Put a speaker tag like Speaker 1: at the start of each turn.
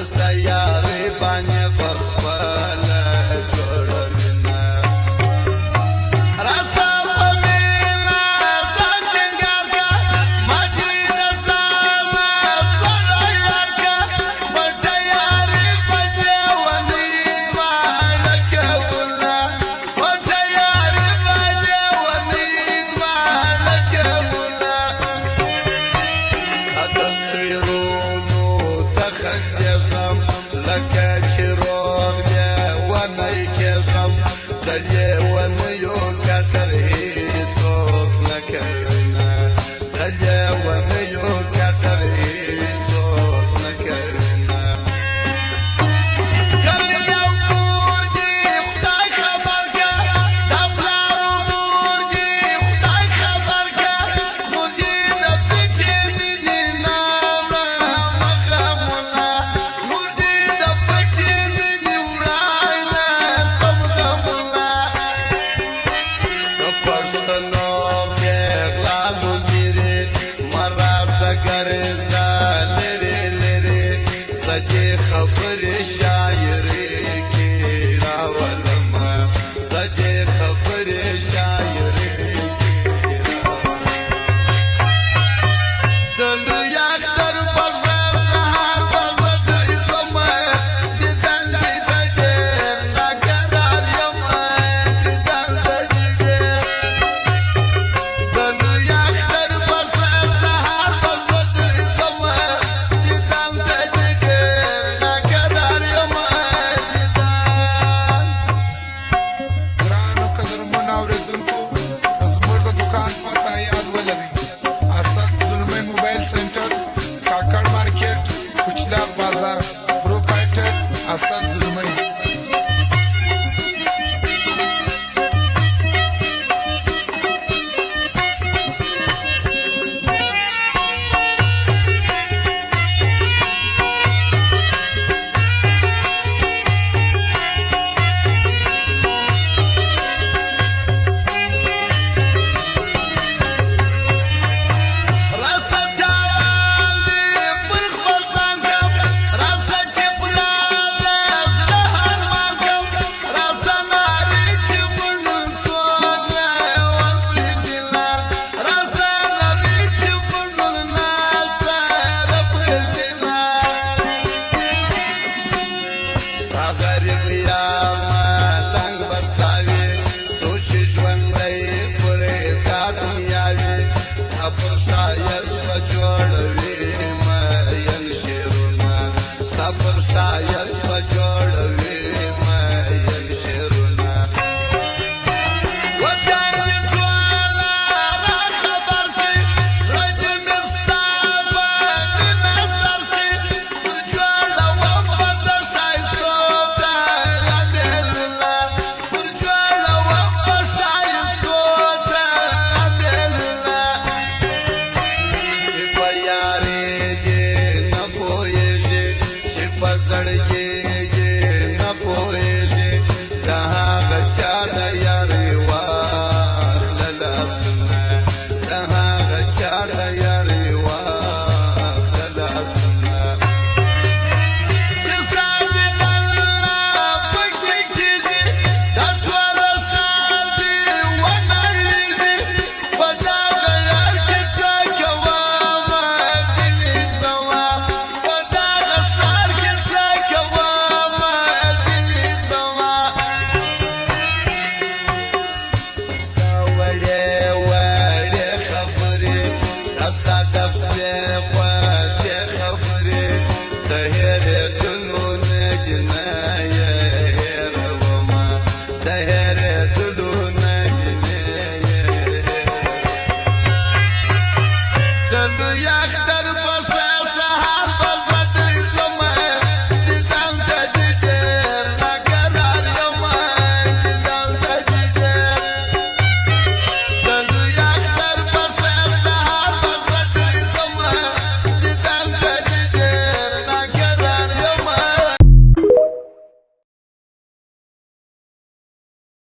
Speaker 1: پستا یاری باندې پخپله جوړوینه راسه په مینه ځان ټینګار کړه ماتې د ځانه سره یار کړه پټه یاري په لیونۍ دواړه کوله پټه یاري په لیونۍ دواړه کوله ستا تصویرونو ته خندېږم لکه چې روغ لیونی کېږم د لیونیو قدر هېڅوک نه کوینه د لیونیو قدر هېڅوک نه کوینه کله یو کور دي خدای خبر کړه دا پلار و مور دي خدای خبر کړه مور دي د پټې مینې نامه مغمونه مور دي د پټې مینې وړاینه سم غمونه د پښتنو پېغلانو میرې مراته ګرځه لرې لرې زه دې خبرې شاعري کې راولمه زه دې خبرې شاعري کې راولمه د لوی اختر پر ځای سهار به زه درځمه دیدن دې ته ډېر ناکرار یمه دیدن ته دې ډېر د لوی اختر پر ځای سهار به زه درځمه دیدن ته دې ډېر ناکرار یمه دیدن
Speaker 2: ګرانو قدرمنو اورېدونکو زموږ د دوکان پته یاد ولرئ اسد زلمي موبایل سنټر کاکړ مارکیټ کوچلاب بازار پروپرایټر اسد زلمي
Speaker 1: راسه جوان دې پر خپل ځان کم راسه چې پراله زړه هرمان کم راسه نارې چې مړ څوک نه ورپرېږدینه راسه نارې چې مړ ناسره پرېږدینه ستا غریب یمه لنګ به ستا وي څو چې ژوندی پرې دا دنیا وي ستا پر ښایست به جوړوي مین شعرونه ستا پر ښایست